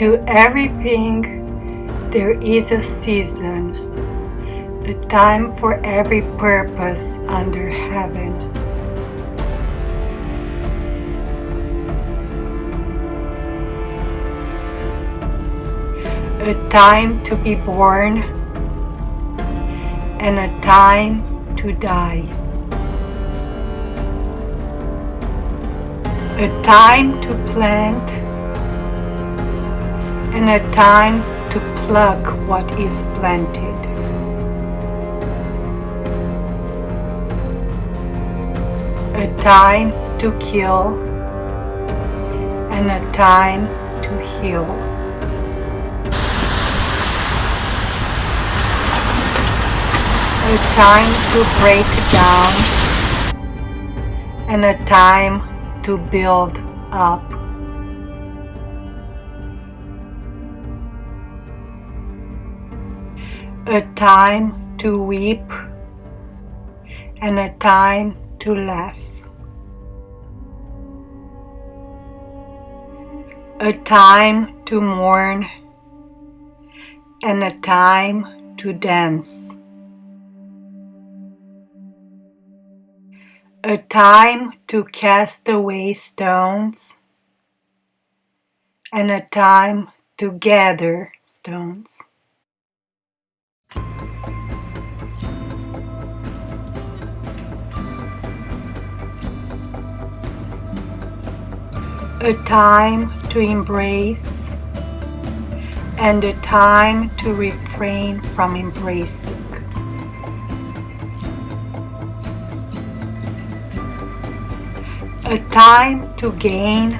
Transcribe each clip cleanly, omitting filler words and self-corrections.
To everything there is a season, a time for every purpose under heaven. A time to be born and a time to die. A time to plant and a time to pluck what is planted. A time to kill and a time to heal. A time to break down and a time to build up. A time to weep and a time to laugh. A time to mourn and a time to dance. A time to cast away stones and a time to gather stones. A time to embrace and a time to refrain from embracing. A time to gain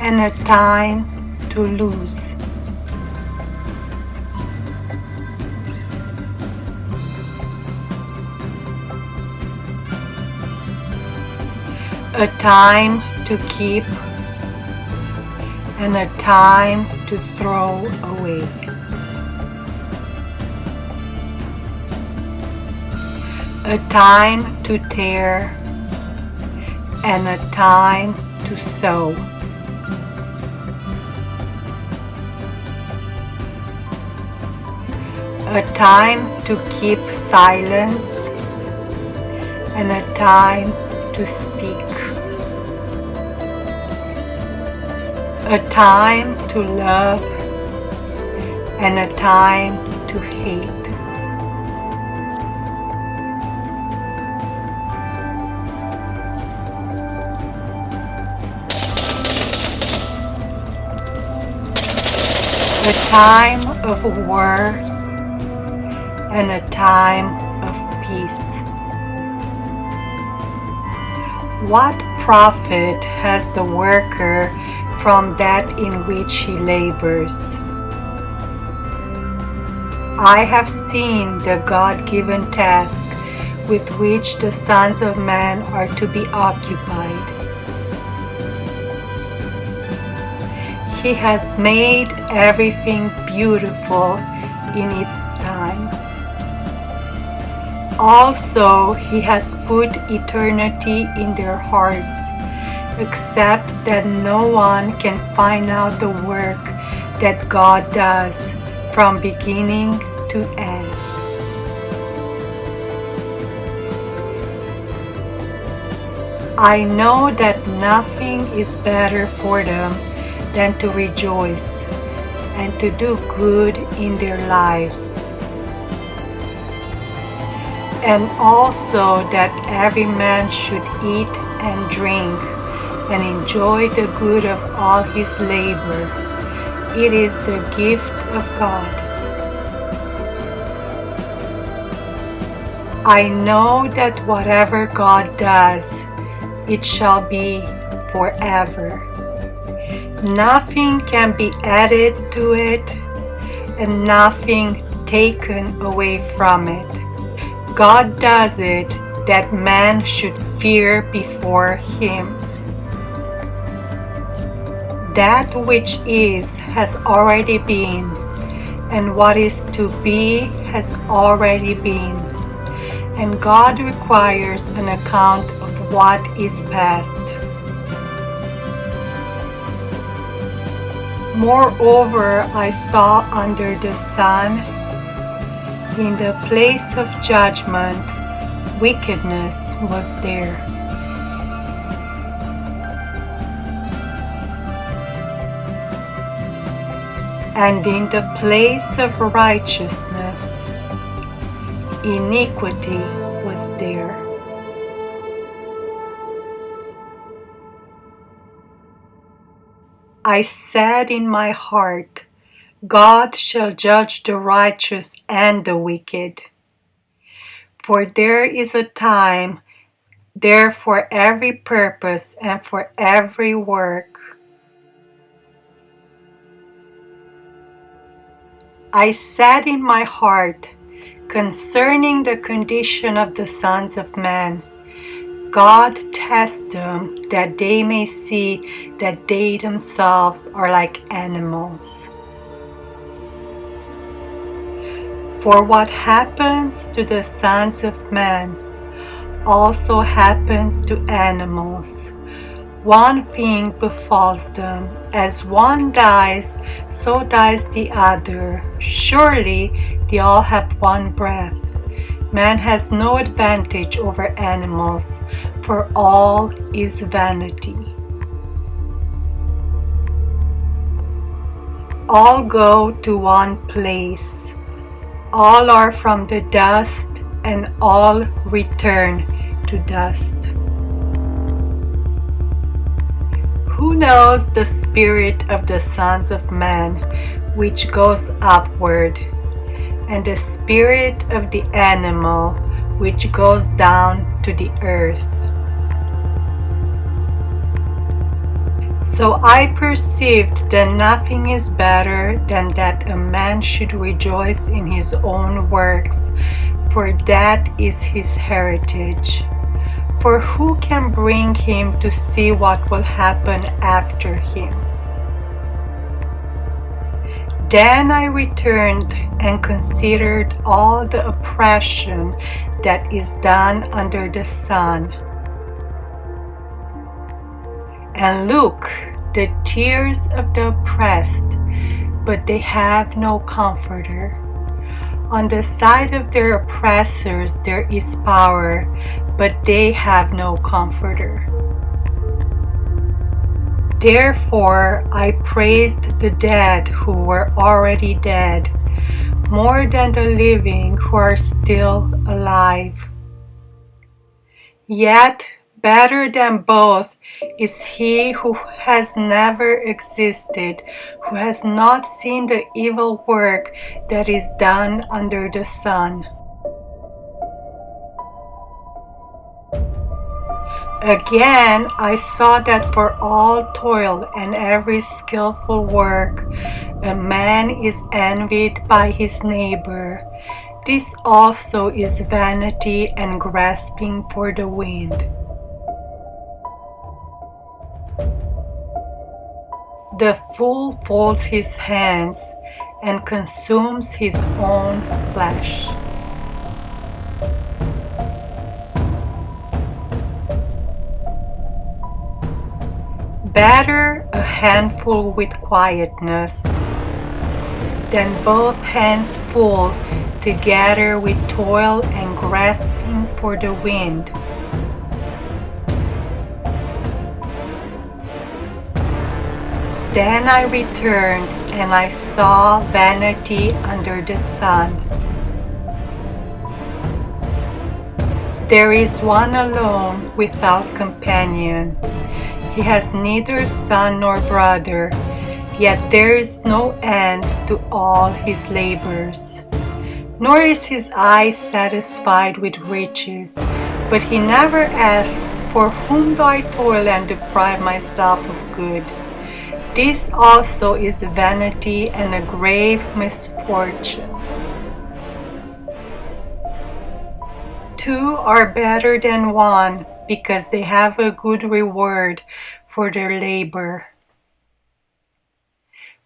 and a time to lose. A time to keep and a time to throw away. A time to tear and a time to sow. A time to keep silence and a time to speak. A time to love and a time to hate. A time of war and a time of peace. What profit has the worker from that in which he labors? I have seen the God-given task with which the sons of man are to be occupied. He has made everything beautiful in its time. Also, He has put eternity in their hearts, except that no one can find out the work that God does from beginning to end. I know that nothing is better for them than to rejoice and to do good in their lives, and also that every man should eat and drink and enjoy the good of all his labor. It is the gift of God. I know that whatever God does, it shall be forever. Nothing can be added to it, and nothing taken away from it. God does it that man should fear before Him. That which is has already been, and what is to be has already been, and God requires an account of what is past. Moreover, I saw under the sun, in the place of judgment, wickedness was there. And in the place of righteousness, iniquity was there. I said in my heart, God shall judge the righteous and the wicked. For there is a time there for every purpose and for every work. I said in my heart, concerning the condition of the sons of men, God tests them that they may see that they themselves are like animals. For what happens to the sons of men also happens to animals. One thing befalls them. As one dies, so dies the other. Surely they all have one breath. Man has no advantage over animals, for all is vanity. All go to one place. All are from the dust, and all return to dust. Who knows the spirit of the sons of men, which goes upward, and the spirit of the animal, which goes down to the earth? So I perceived that nothing is better than that a man should rejoice in his own works, for that is his heritage. For who can bring him to see what will happen after him? Then I returned and considered all the oppression that is done under the sun. And look, the tears of the oppressed, but they have no comforter. On the side of their oppressors there is power, but they have no comforter. Therefore I praised the dead who were already dead, more than the living who are still alive. Yet better than both is he who has never existed, who has not seen the evil work that is done under the sun. Again, I saw that for all toil and every skillful work, a man is envied by his neighbor. This also is vanity and grasping for the wind. The fool folds his hands and consumes his own flesh. Better a handful with quietness than both hands full together with toil and grasping for the wind. Then I returned and I saw vanity under the sun. There is one alone without companion. He has neither son nor brother, yet there is no end to all his labors. Nor is his eye satisfied with riches, but he never asks, for whom do I toil and deprive myself of good? This also is vanity and a grave misfortune. Two are better than one, because they have a good reward for their labor.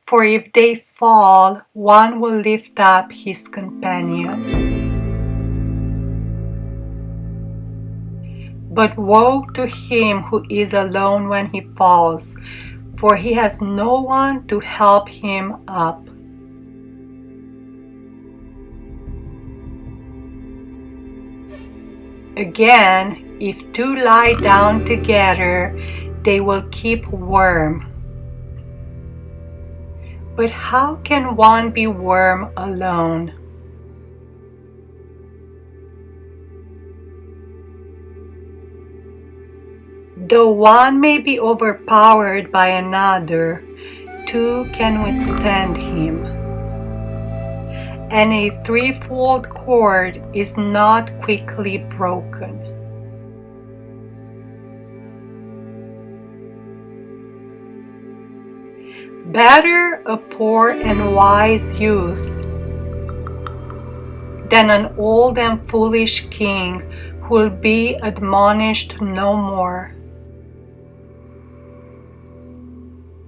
For if they fall, one will lift up his companion. But woe to him who is alone when he falls, for he has no one to help him up. Again, if two lie down together, they will keep warm. But how can one be warm alone? Though one may be overpowered by another, two can withstand him. And a threefold cord is not quickly broken. Better a poor and wise youth than an old and foolish king who will be admonished no more.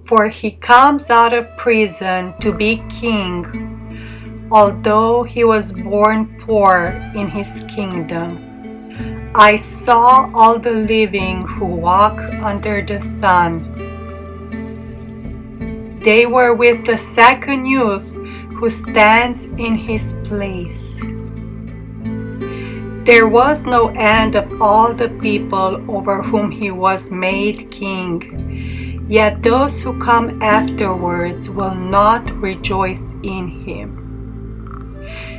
For he comes out of prison to be king, although he was born poor in his kingdom. I saw all the living who walk under the sun. They were with the second youth who stands in his place. There was no end of all the people over whom he was made king, yet those who come afterwards will not rejoice in him.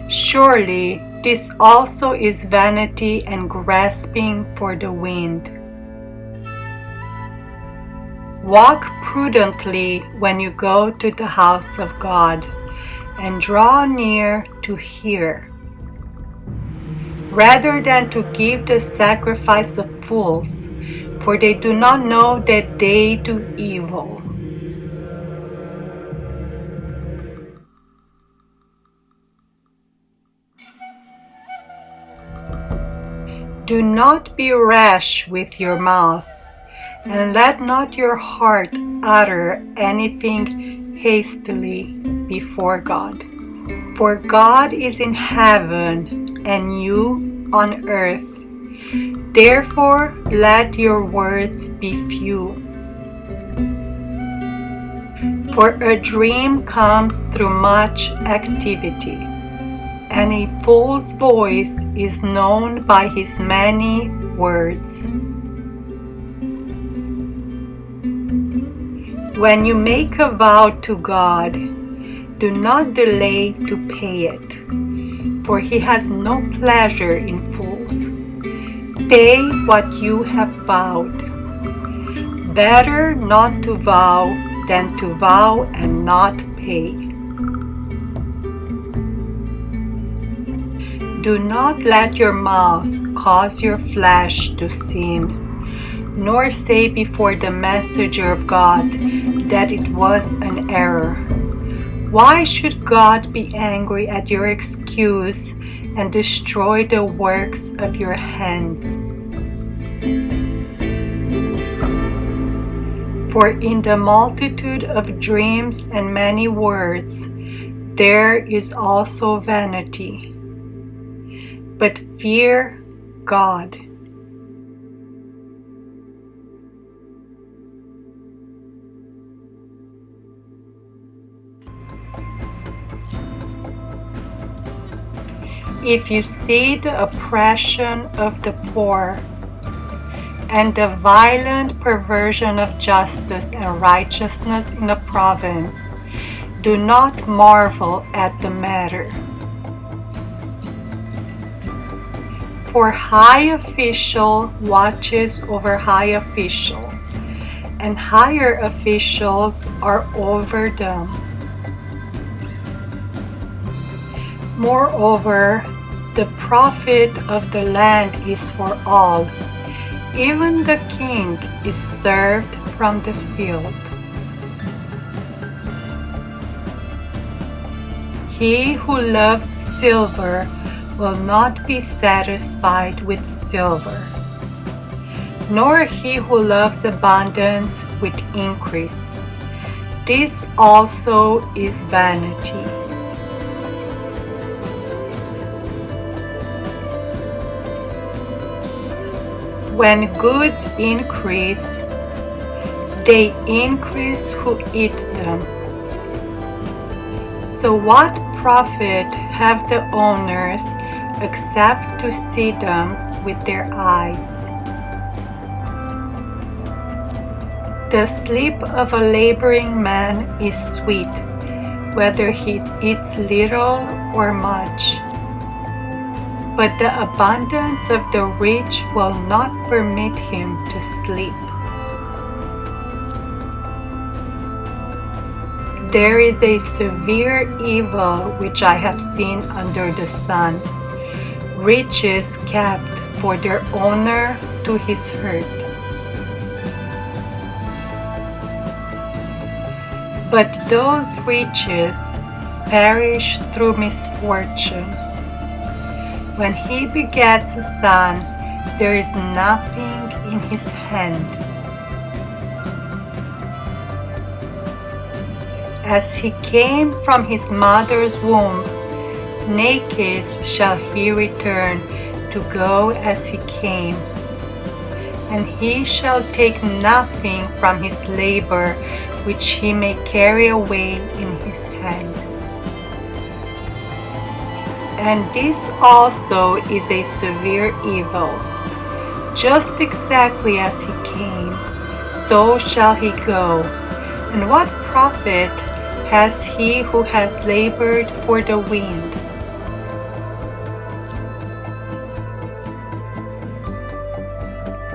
Surely this also is vanity and grasping for the wind. Walk prudently when you go to the house of God, and draw near to hear, rather than to give the sacrifice of fools, for they do not know that they do evil. Do not be rash with your mouth, and let not your heart utter anything hastily before God. For God is in heaven, and you on earth. Therefore let your words be few. For a dream comes through much activity, and a fool's voice is known by his many words. When you make a vow to God, do not delay to pay it, for he has no pleasure in fools. Pay what you have vowed. Better not to vow than to vow and not pay. Do not let your mouth cause your flesh to sin, nor say before the messenger of God that it was an error. Why should God be angry at your excuse and destroy the works of your hands? For in the multitude of dreams and many words, there is also vanity. But fear God. If you see the oppression of the poor and the violent perversion of justice and righteousness in a province, do not marvel at the matter. For high official watches over high official, and higher officials are over them. Moreover, the profit of the land is for all. Even the king is served from the field. He who loves silver will not be satisfied with silver, nor he who loves abundance with increase. This also is vanity. When goods increase, they increase who eat them. So what profit have the owners except to see them with their eyes? The sleep of a laboring man is sweet, whether he eats little or much. But the abundance of the rich will not permit him to sleep. There is a severe evil which I have seen under the sun, riches kept for their owner to his hurt. But those riches perish through misfortune. When he begets a son, there is nothing in his hand. As he came from his mother's womb, naked shall he return to go as he came. And he shall take nothing from his labor which he may carry away in his hand. And this also is a severe evil. Just exactly as he came, so shall he go. And what profit has he who has labored for the wind?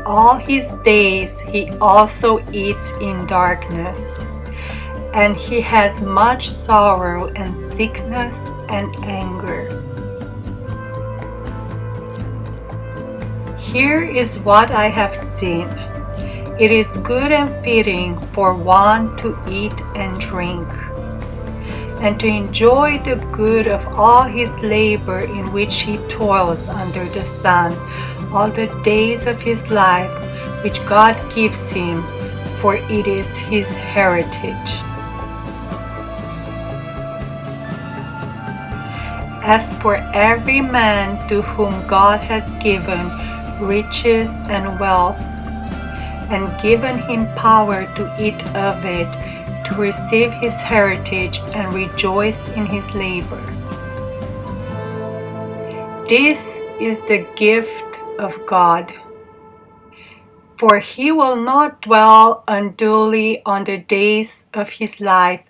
All his days he also eats in darkness, and he has much sorrow and sickness and anger. Here is what I have seen. It is good and fitting for one to eat and drink, and to enjoy the good of all his labor in which he toils under the sun all the days of his life which God gives him, for it is his heritage. As for every man to whom God has given riches and wealth, and given him power to eat of it, to receive his heritage and rejoice in his labor. This is the gift of God. For he will not dwell unduly on the days of his life,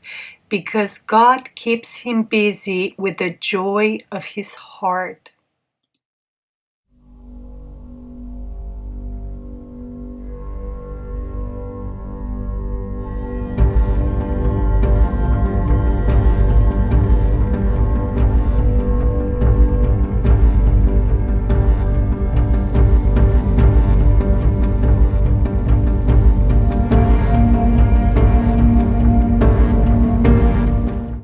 because God keeps him busy with the joy of his heart.